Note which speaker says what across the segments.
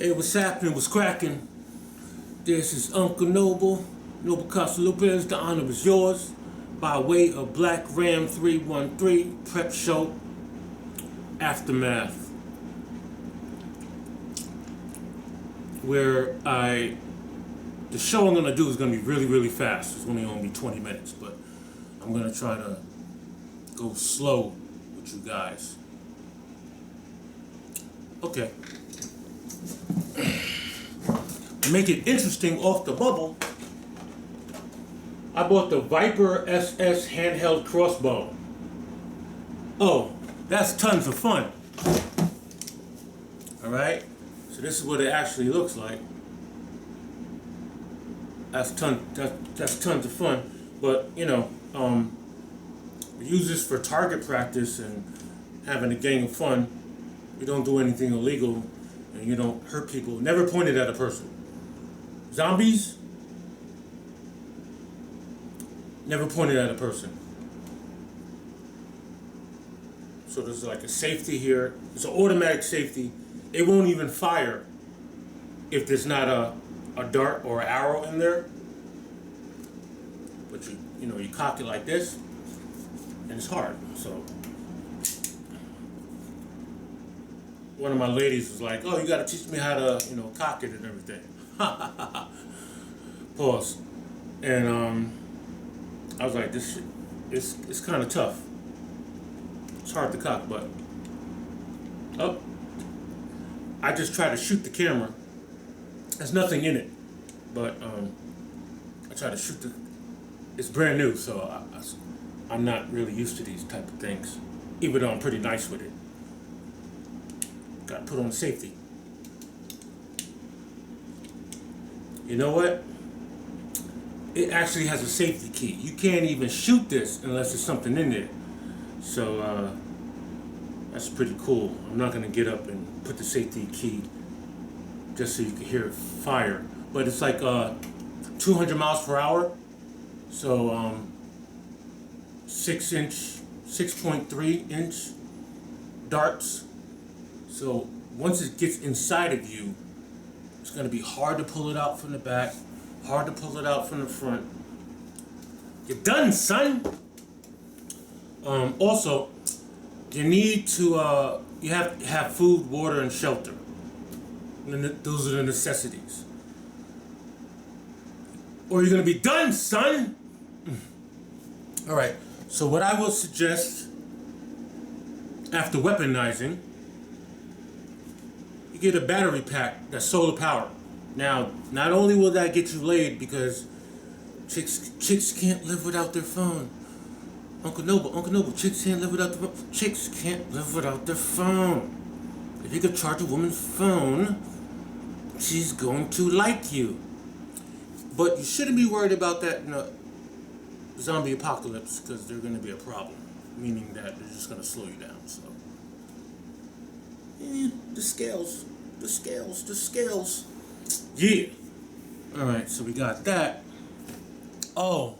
Speaker 1: Hey, what's happening? What's cracking? This is Uncle Noble Casalupus. The honor is yours by way of Black Ram 313 Prep Show Aftermath, where the show I'm gonna do is gonna be really fast. It's only gonna be 20 minutes, but I'm gonna try to go slow with you guys. Okay. Make it interesting off the bubble, I bought the Viper SS handheld crossbow. Oh, that's tons of fun. Alright, so this is what it actually looks like. That's tons of fun. But, you know, we use this for target practice and having a gang of fun. You don't do anything illegal and you don't hurt people. Never pointed at a person. Zombies, never pointed at a person. So there's like a safety here. It's an automatic safety. It won't even fire if there's not a dart or an arrow in there. But you cock it like this, and it's hard. So one of my ladies was like, "Oh, you got to teach me how to, cock it and everything." Pause. And I was like, this shit, it's kind of tough. It's hard to cock, but I just try to shoot the camera. There's nothing in it, but I try to shoot it's brand new, so I'm not really used to these type of things, even though I'm pretty nice with it. Got to put on safety. You know what? It actually has a safety key. You can't even shoot this unless there's something in there. So that's pretty cool. I'm not gonna get up and put the safety key just so you can hear it fire. But it's like 200 miles per hour. So 6.3 inch darts. So once it gets inside of you, it's going to be hard to pull it out from the back, hard to pull it out from the front. You're done, son. Also, you need to, you have to have food, water, and shelter. And those are the necessities. Or you're going to be done, son. All right. So what I will suggest after weaponizing, get a battery pack that's solar powered. Now, not only will that get you laid, because chicks can't live without their phone. Uncle Noble, chicks can't live without their phone. Chicks can't live without their phone. If you could charge a woman's phone, she's going to like you. But you shouldn't be worried about that in a zombie apocalypse, because they're going to be a problem. Meaning that they're just going to slow you down. So, the scales. Yeah. Alright, so we got that. Oh.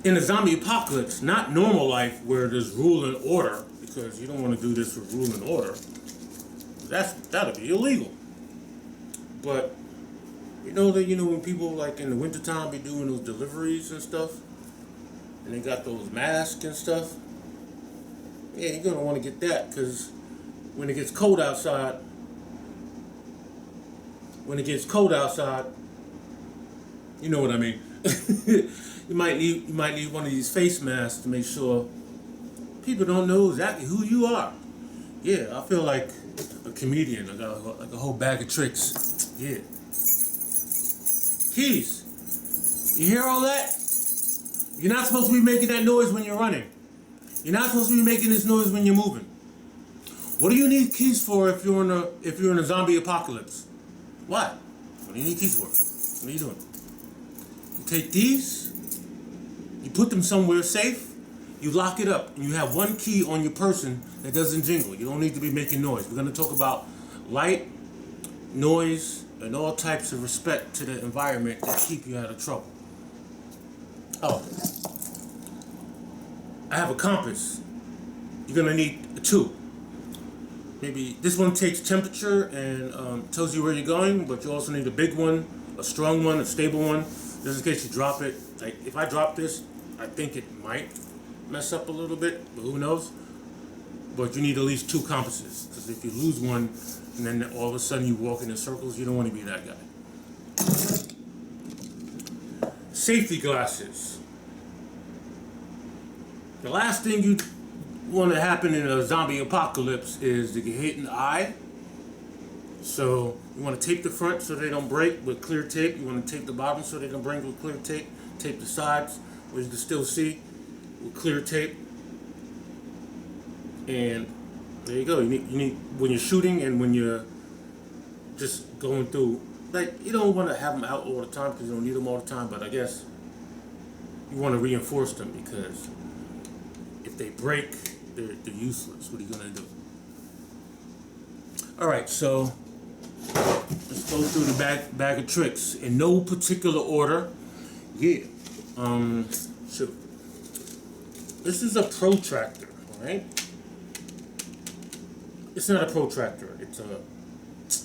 Speaker 1: In a zombie apocalypse, not normal life where there's rule and order, because you don't want to do this with rule and order. That'll be illegal. But when people like in the wintertime be doing those deliveries and stuff, and they got those masks and stuff, yeah, you're gonna want to get that, because when it gets cold outside, you know what I mean. you might need one of these face masks to make sure people don't know exactly who you are. Yeah, I feel like a comedian. I got like a whole bag of tricks. Yeah. Keys. You hear all that? You're not supposed to be making that noise when you're running. You're not supposed to be making this noise when you're moving. What do you need keys for if you're in a zombie apocalypse? What? What do you need keys for? What are you doing? You take these, you put them somewhere safe, you lock it up, and you have one key on your person that doesn't jingle. You don't need to be making noise. We're going to talk about light, noise, and all types of respect to the environment that keep you out of trouble. Oh. I have a compass. You're gonna need two. maybe this one takes temperature and tells you where you're going, but you also need a big one, a strong one, a stable one, just in case you drop it. Like if I drop this, I think it might mess up a little bit, but who knows? But you need at least 2 compasses, because if you lose one and then all of a sudden you walk in circles, you don't want to be that guy. Safety glasses. The last thing you want to happen in a zombie apocalypse is to get hit in the eye. So you want to tape the front so they don't break with clear tape. You want to tape the bottom so they don't break with clear tape. Tape the sides where you can still see with clear tape. And there you go. You need when you're shooting and when you're just going through. Like, you don't want to have them out all the time because you don't need them all the time. But I guess you want to reinforce them because if they break, they're useless. What are you gonna do? All right, so let's go through the bag of tricks in no particular order. Yeah. So this is a protractor, all right? It's not a protractor. It's a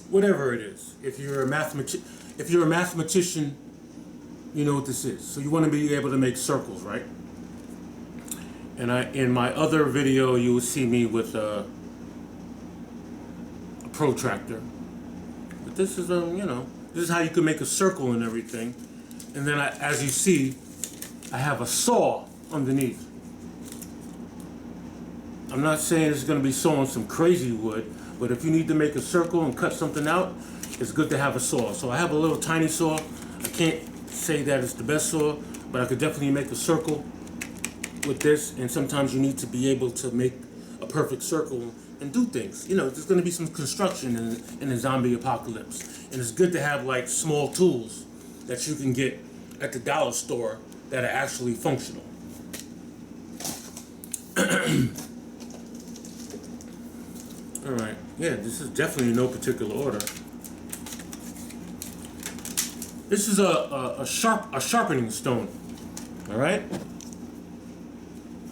Speaker 1: whatever it is. If you're a mathematician, you know what this is. So you want to be able to make circles, right? And in my other video, you will see me with a protractor. But this is this is how you can make a circle and everything. And then as you see, I have a saw underneath. I'm not saying it's going to be sawing some crazy wood, but if you need to make a circle and cut something out, it's good to have a saw. So I have a little tiny saw. I can't say that it's the best saw, but I could definitely make a circle with this. And sometimes you need to be able to make a perfect circle and do things. You know, there's going to be some construction in a zombie apocalypse. And it's good to have like small tools that you can get at the dollar store that are actually functional. All right, yeah, this is definitely in no particular order. This is a sharpening stone. All right.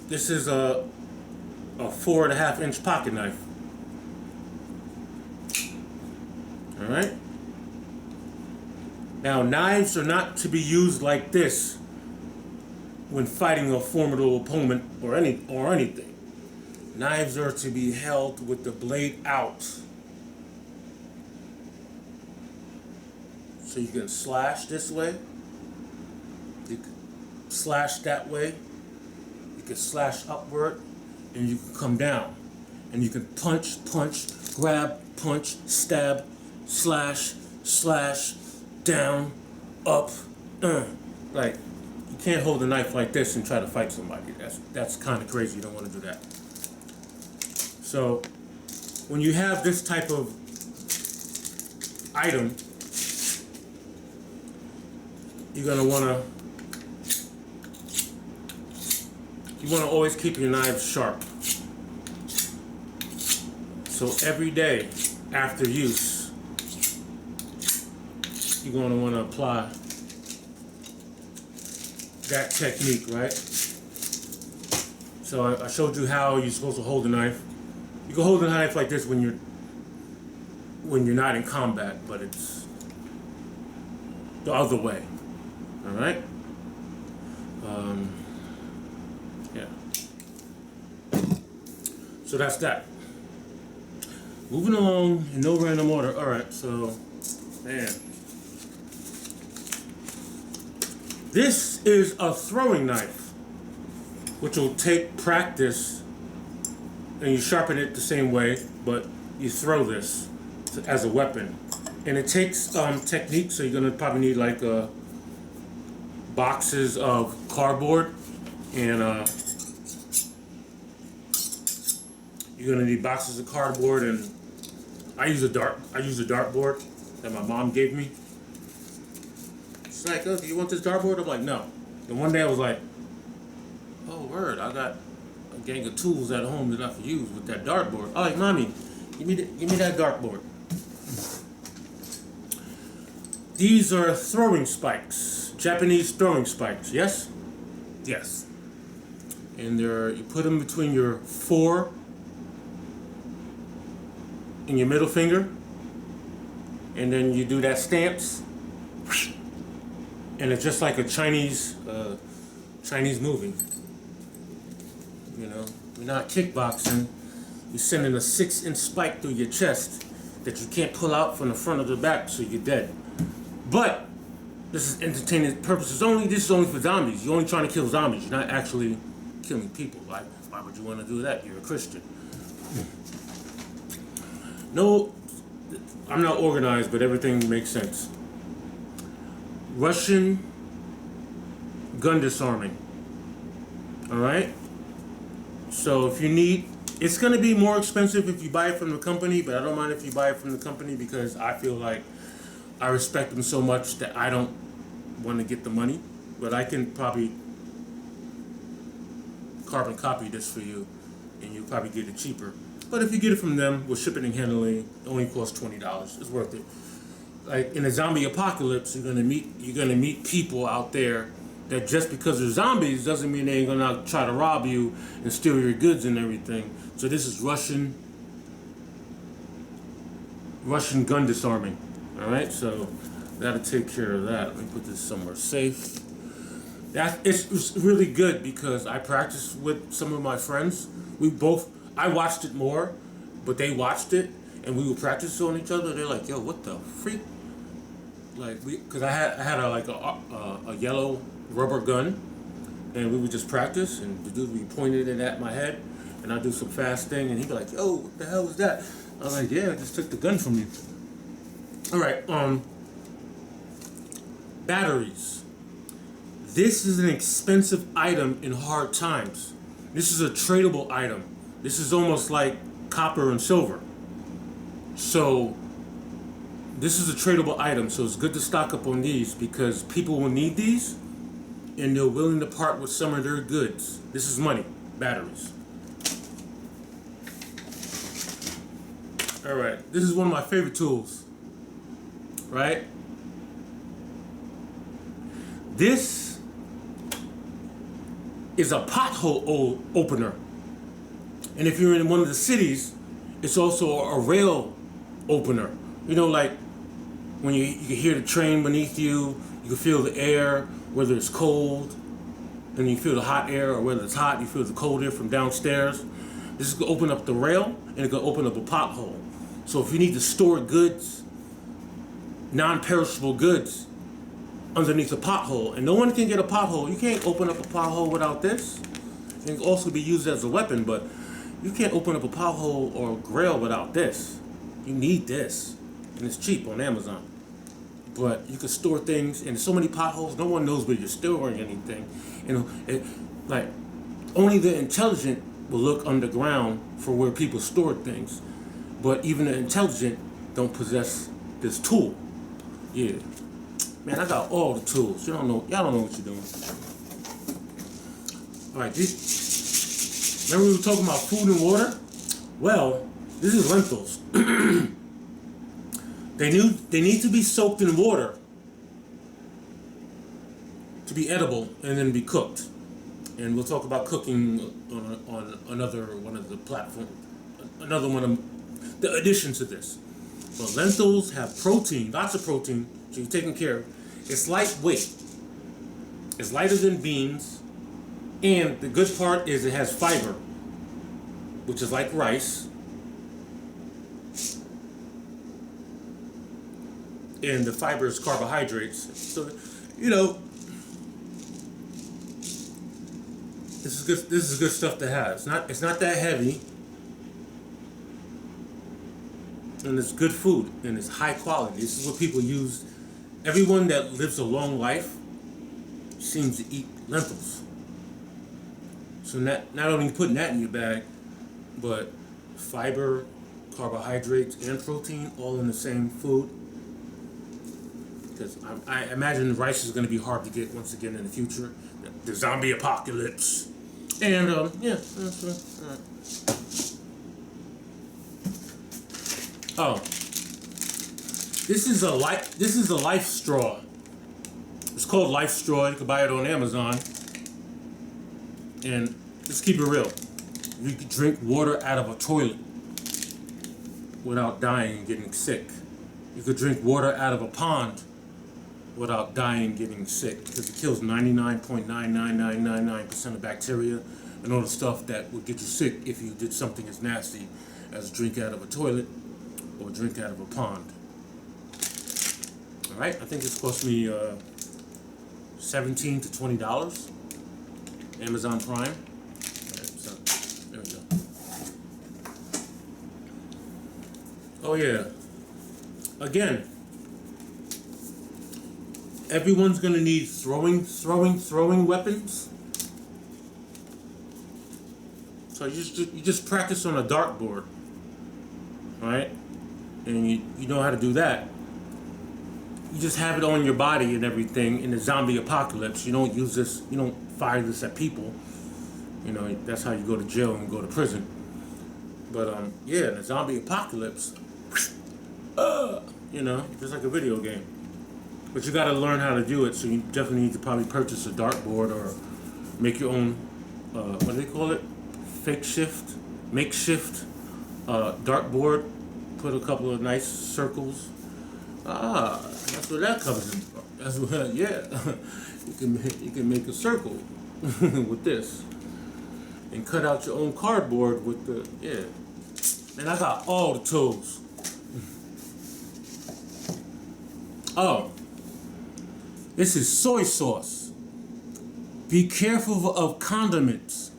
Speaker 1: This is a 4.5-inch pocket knife. All right. Now, knives are not to be used like this when fighting a formidable opponent or anything. Knives are to be held with the blade out. So you can slash this way. You can slash that way. You can slash upward. And you can come down. And you can punch, grab, punch, stab, slash, down, up. Like, you can't hold a knife like this and try to fight somebody. That's kind of crazy. You don't want to do that. So, when you have this type of item, you're gonna wanna always keep your knives sharp. So every day after use, you're gonna wanna apply that technique, right? So I showed you how you're supposed to hold a knife. You can hold a knife like this when you're not in combat, but it's the other way. All right. Yeah. So that's that. Moving along in no random order. All right. So, man, this is a throwing knife, which will take practice. And you sharpen it the same way, but you throw this as a weapon. And it takes technique, so you're gonna probably need like boxes of cardboard, and you're gonna need boxes of cardboard. And I use a dartboard that my mom gave me. She's like, "Oh, do you want this dartboard?" I'm like, "No." And one day I was like, "Oh, word! I got a gang of tools at home that I can use with that dartboard." I'm like, "Mommy, give me that dartboard." These are throwing spikes, Japanese throwing spikes. Yes, yes. And you put them between your in your middle finger, and then you do that stance, and it's just like a Chinese movie. You know, you're not kickboxing. You're sending a 6-inch spike through your chest that you can't pull out from the front of the back, so you're dead. But this is entertainment purposes only. This is only for zombies. You're only trying to kill zombies. You're not actually killing people. Like, why would you want to do that? You're a Christian. No, I'm not organized, but everything makes sense. Russian gun disarming. All right? So if you need, it's going to be more expensive if you buy it from the company, but I don't mind if you buy it from the company because I feel like I respect them so much that I don't want to get the money, but I can probably carbon copy this for you and you'll probably get it cheaper. But if you get it from them with shipping and handling, it only costs $20. It's worth it. Like in a zombie apocalypse, you're gonna meet people out there that just because they're zombies doesn't mean they ain't gonna try to rob you and steal your goods and everything. So this is Russian gun disarming. All right, so that'll take care of that. Let me put this somewhere safe. It's really good because I practiced with some of my friends. I watched it more, but they watched it, and we would practice on each other. They're like, "Yo, what the freak?" Like because I had a yellow rubber gun, and we would just practice, and the dude would be pointed it at my head, and I'd do some fast thing, and he'd be like, "Yo, what the hell was that?" I was like, "Yeah, I just took the gun from you." All right, batteries. This is an expensive item in hard times. This is a tradable item. This is almost like copper and silver. So this is a tradable item, so it's good to stock up on these because people will need these and they're willing to part with some of their goods. This is money, batteries. All right, this is one of my favorite tools, right? This is a pothole opener. And if you're in one of the cities, it's also a rail opener. You know, like when you can hear the train beneath you, you can feel the air, whether it's cold, and you feel the hot air, or whether it's hot, you feel the cold air from downstairs. This is gonna open up the rail, and it's gonna open up a pothole. So if you need to store goods, non-perishable goods, underneath a pothole, and no one can get a pothole. You can't open up a pothole without this. It can also be used as a weapon, but you can't open up a pothole or a grill without this. You need this, and it's cheap on Amazon. But you can store things, and so many potholes, no one knows where you're storing anything. You know, like only the intelligent will look underground for where people store things, but even the intelligent don't possess this tool. Yeah. Man, I got all the tools. Y'all don't know what you're doing. All right, remember we were talking about food and water? Well, this is lentils. They need to be soaked in water to be edible and then be cooked. And we'll talk about cooking on another one of the platforms, another one of the additions to this. But lentils have protein, lots of protein. So you're taking care of. It's lightweight. It's lighter than beans. And the good part is it has fiber, which is like rice. And the fiber is carbohydrates. So, you know, this is good stuff to have. It's not that heavy. And it's good food, and it's high quality. This is what people use. Everyone that lives a long life seems to eat lentils. So not only putting that in your bag, but fiber, carbohydrates, and protein all in the same food. Because I imagine rice is going to be hard to get once again in the future. The zombie apocalypse. And, yeah, that's all right. Oh, this is a life straw. It's called Life Straw. You can buy it on Amazon. And let's keep it real. You can drink water out of a toilet. without dying and getting sick. You could drink water out of a pond without dying and getting sick, because it kills 99.99999% of bacteria and all the stuff that would get you sick if you did something as nasty as drink out of a toilet or drink out of a pond. All right, I think it's cost me $17 to $20. Amazon Prime. All right, so there we go. Oh yeah. Again, everyone's gonna need throwing weapons. So you just practice on a dartboard, right? And you know how to do that. You just have it on your body and everything in the zombie apocalypse. You don't use this. You don't fire this at people. You know, that's how you go to jail and go to prison. But yeah, in the zombie apocalypse, you know, just like a video game. But you got to learn how to do it. So you definitely need to probably purchase a dartboard or make your own. What do they call it? Makeshift dartboard. Put a couple of nice circles. That's where that comes in. That's what, yeah. you can make a circle with this, and cut out your own cardboard with the And I got all the tools. Oh, this is soy sauce. Be careful of condiments.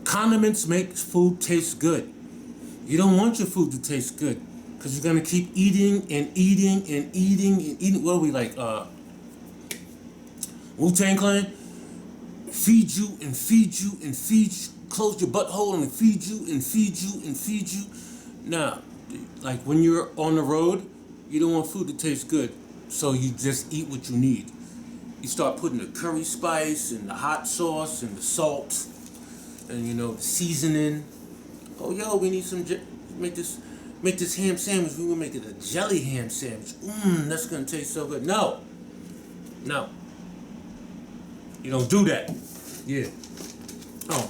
Speaker 1: Condiments make food taste good. You don't want your food to taste good, because you're gonna keep eating and eating and eating and eating. What are we like? Wu-Tang Clan? Feed you and feed you and feed you. Close your butthole and feed you and feed you and feed you. Nah, like when you're on the road, you don't want food to taste good, so you just eat what you need. You start putting the curry spice and the hot sauce and the salt and the seasoning. Oh, yo, we need some, make this ham sandwich. We will make it a jelly ham sandwich. That's gonna taste so good. No. You don't do that. Yeah. Oh,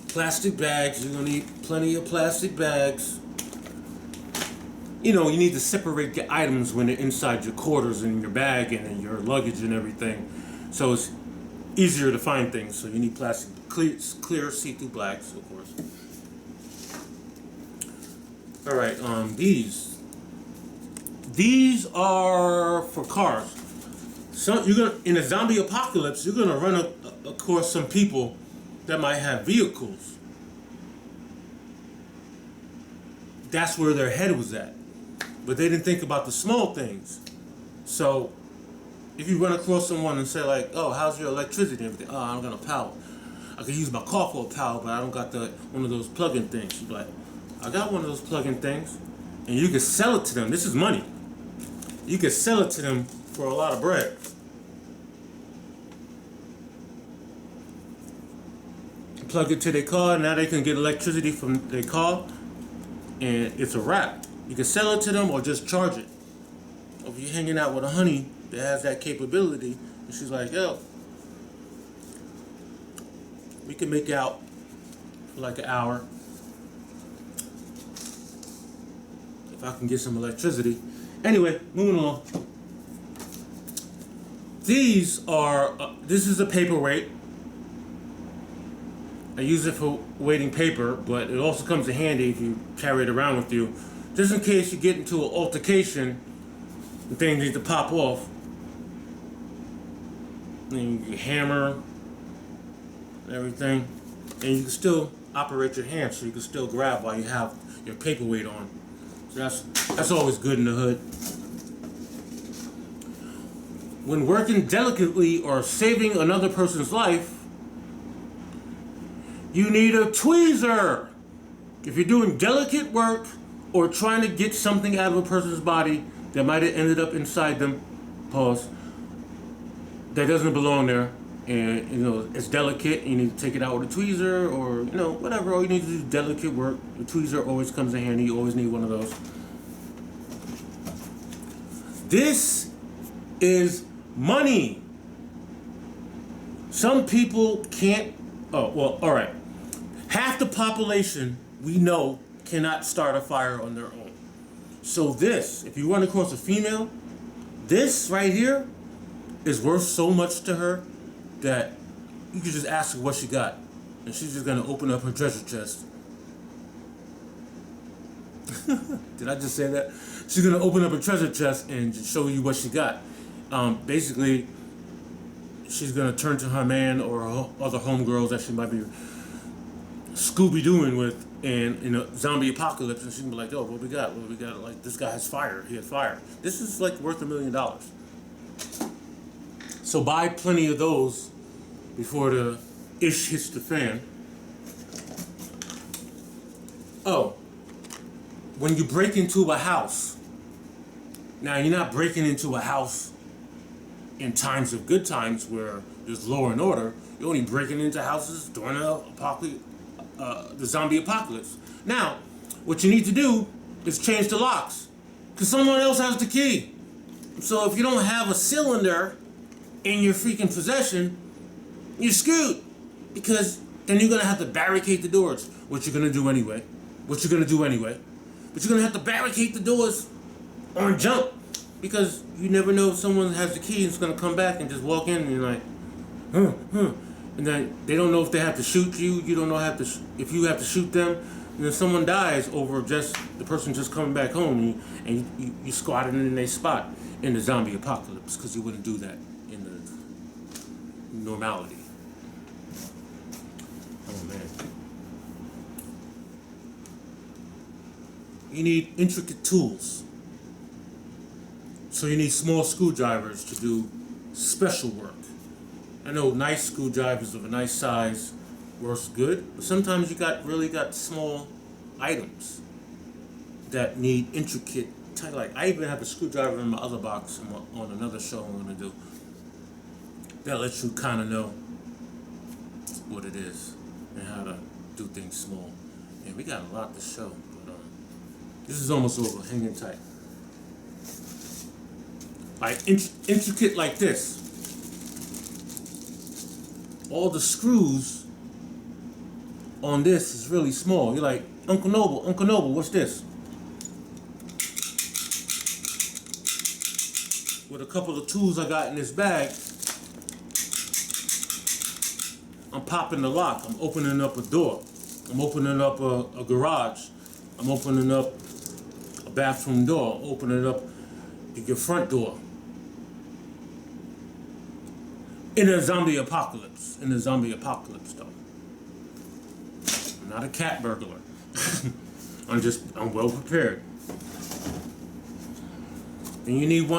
Speaker 1: plastic bags. You're gonna need plenty of plastic bags. You need to separate your items when they're inside your quarters and your bag and in your luggage and everything, so it's easier to find things. So you need plastic, clear see-through bags, of course. All right, these are for cars. So in a zombie apocalypse, you're gonna run across some people that might have vehicles. That's where their head was at, but they didn't think about the small things. So if you run across someone and say like, "Oh, how's your electricity and everything?" "Oh, I don't got no power. I could use my car for power, but I don't got one of those plug-in things." You'd be like, "I got one of those plug-in things," and you can sell it to them. This is money. You can sell it to them for a lot of bread. Plug it to their car, now they can get electricity from their car, and it's a wrap. You can sell it to them or just charge it. Or if you're hanging out with a honey that has that capability, and she's like, "Yo, we can make out for like an hour if I can get some electricity." Anyway, moving on. This is a paperweight. I use it for weighting paper, but it also comes in handy if you carry it around with you, just in case you get into an altercation and things need to pop off. And you hammer and everything, and you can still operate your hand, so you can still grab while you have your paperweight on. So that's always good in the hood. When working delicately or saving another person's life, you need a tweezer. If you're doing delicate work or trying to get something out of a person's body that might have ended up inside them, that doesn't belong there, and it's delicate, you need to take it out with a tweezer or whatever, or you need to do delicate work. The tweezer always comes in handy. You always need one of those. This is money. Some people can't. Oh, well, all right. Half the population we know cannot start a fire on their own. So this, if you run across a female, this right here is worth so much to her that you could just ask her what she got, and she's just gonna open up her treasure chest. Did I just say that? She's gonna open up her treasure chest and just show you what she got. Basically, she's gonna turn to her man or her other homegirls that she might be Scooby-Dooing with, and in a zombie apocalypse, and she can be like, "Oh, what we got? What we got? Like, this guy has fire. He has fire. This is like worth $1 million." So buy plenty of those before the ish hits the fan. Oh, when you break into a house, now you're not breaking into a house in times of good times where there's law and order. You're only breaking into houses during the zombie apocalypse. Now, what you need to do is change the locks, because someone else has the key. So if you don't have a cylinder in your freaking possession, you're screwed, because then you're gonna have to barricade the doors, which you're gonna do anyway. But you're gonna have to barricade the doors on jump, because you never know if someone has the key and is gonna come back and just walk in and you're like, and then they don't know if they have to shoot you. You don't know if you have to shoot them. And then someone dies over just the person just coming back home, and you squatted in their spot in the zombie apocalypse, because you wouldn't do that in the normality. Oh man. You need intricate tools. So you need small screwdrivers to do special work. I know nice screwdrivers of a nice size works good, but sometimes you really got small items that need intricate, like I even have a screwdriver in my other box on another show I'm gonna do. That lets you kind of know what it is and how to do things small. And we got a lot to show, but this is almost over. Hanging tight. Like intricate like this. All the screws on this is really small. You're like, Uncle Noble, what's this? With a couple of tools I got in this bag, I'm popping the lock. I'm opening up a door. I'm opening up a garage. I'm opening up a bathroom door. I'm opening up your front door. In a zombie apocalypse. Though. I'm not a cat burglar. I'm well prepared. And you need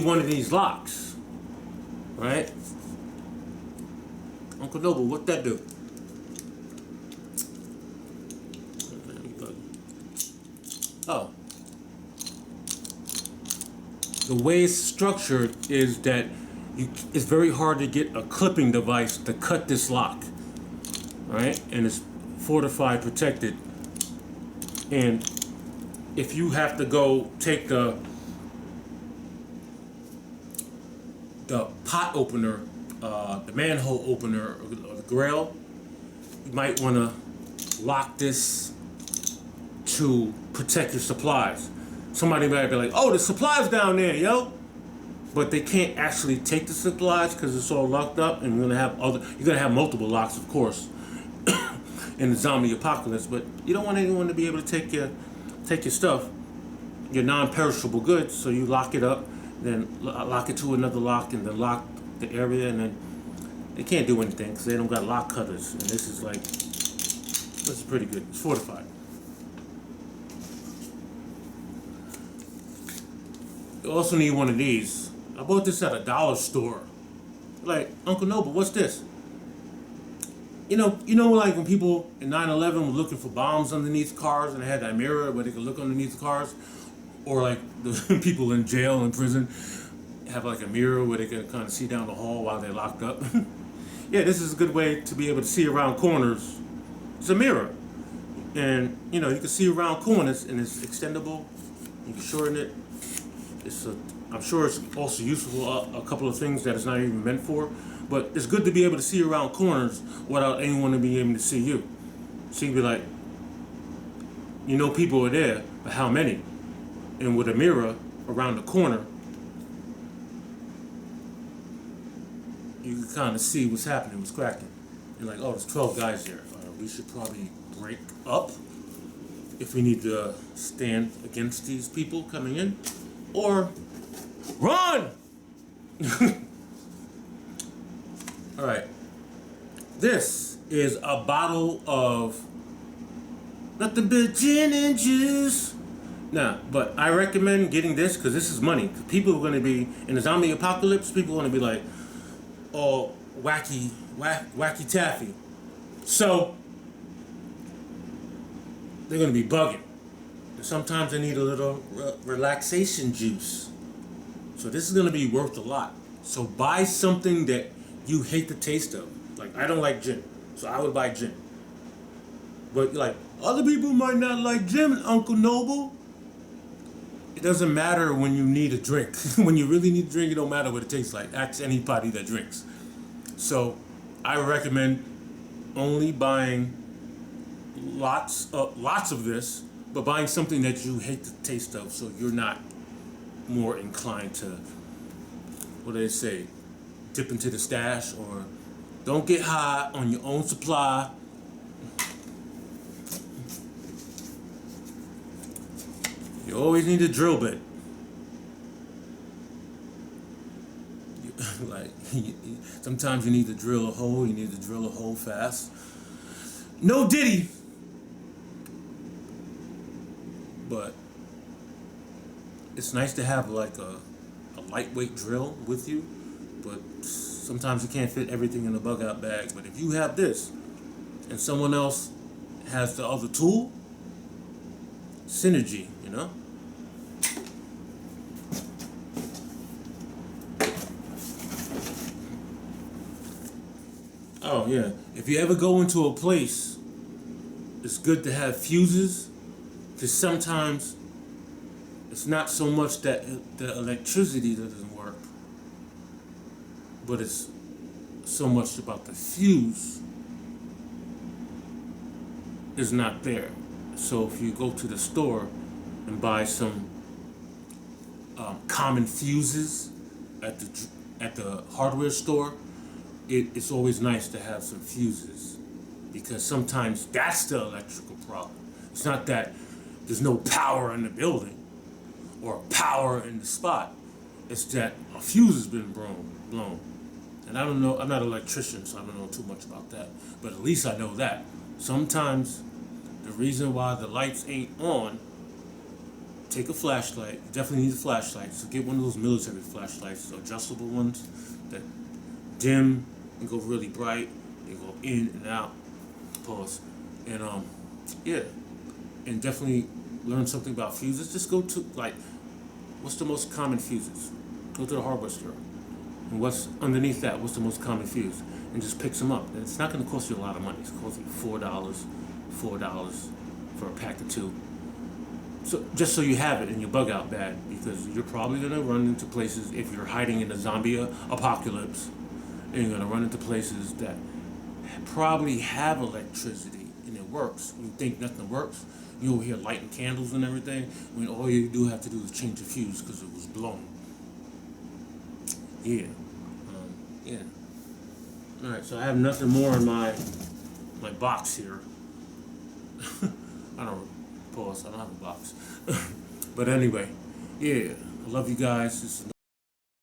Speaker 1: one of these locks. Right? Uncle Noble, what that do? Oh. The way it's structured is that it's very hard to get a clipping device to cut this lock, right? And it's fortified, protected. And if you have to go take the pot opener, the manhole opener, or the grill, you might want to lock this to protect your supplies. Somebody might be like, "Oh, the supplies down there, yo." But they can't actually take the supplies because it's all locked up, and you're gonna have multiple locks, of course, in the zombie apocalypse. But you don't want anyone to be able to take your stuff, your non-perishable goods. So you lock it up, then lock it to another lock, and then lock the area, and then they can't do anything because they don't got lock cutters. And this is pretty good. It's fortified. You also need one of these. I bought this at a dollar store. Like, Uncle Noble, what's this? You know, like when people in 9/11 were looking for bombs underneath cars and they had that mirror where they could look underneath the cars? Or like the people in jail and prison have like a mirror where they can kind of see down the hall while they're locked up. Yeah, this is a good way to be able to see around corners. It's a mirror. And, you can see around corners, and it's extendable. You can shorten it. I'm sure it's also useful for a couple of things that it's not even meant for, but it's good to be able to see around corners without anyone to be able to see you. So you'd be like, you know people are there, but how many? And with a mirror around the corner, you can kind of see what's happening, what's cracking. You're like, oh, there's 12 guys there. We should probably break up if we need to stand against these people coming in. Or run! All right. This is a bottle of nothing but gin and juice. Nah, but I recommend getting this because this is money. People are going to be, in the zombie apocalypse, people are going to be like, all wacky taffy. So, they're going to be bugging. And sometimes they need a little relaxation juice. So this is going to be worth a lot. So buy something that you hate the taste of. Like, I don't like gin, so I would buy gin. But like, other people might not like gin, Uncle Noble. It doesn't matter when you need a drink. When you really need a drink, it don't matter what it tastes like. Ask anybody that drinks. So I recommend only buying lots of this, but buying something that you hate the taste of, so you're not more inclined to, what do they say, dip into the stash, or don't get high on your own supply. You always need a drill bit. Like, sometimes you need to drill a hole. You need to drill a hole fast. No Diddy, but it's nice to have like a lightweight drill with you. But sometimes you can't fit everything in a bug out bag. But if you have this, and someone else has the other tool, synergy, you know? Oh yeah, if you ever go into a place, it's good to have fuses, because sometimes it's not so much that the electricity doesn't work, but it's so much about the fuse is not there. So if you go to the store and buy some common fuses at the hardware store, it's always nice to have some fuses, because sometimes that's the electrical problem. It's not that there's no power in the building or power in the spot. It's that a fuse has been blown. And I don't know, I'm not an electrician, so I don't know too much about that. But at least I know that. Sometimes the reason why the lights ain't on, take a flashlight. You definitely need a flashlight. So get one of those military flashlights, adjustable ones that dim and go really bright. They go in and out. Pause. And yeah. And definitely learn something about fuses. Just go to, like, what's the most common fuses? Go to the hardware store. And what's underneath that? What's the most common fuse? And just pick some up. And it's not going to cost you a lot of money. It's going to cost you $4 for a pack of 2. So just so you have it in your bug out bag, because you're probably going to run into places, if you're hiding in a zombie apocalypse, and you're going to run into places that probably have electricity and it works. You think nothing works, you'll hear lighting candles and everything, when all you do have to do is change the fuse because it was blown. Yeah. Yeah. Alright, so I have nothing more in my box here. I don't have a box. But anyway, yeah, I love you guys. This is